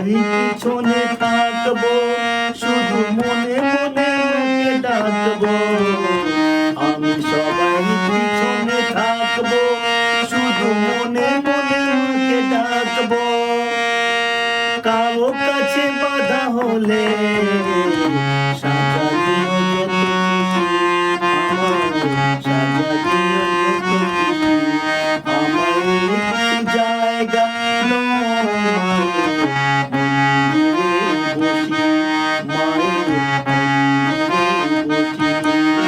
সবারই পিছনে থাকবো, শুধু মনে মনে মুখে ডাকবো। আমি সবারই পিছনে থাকবো, শুধু মনে মনে মুখে ডাকবো। কারো কাছে বাধা হলে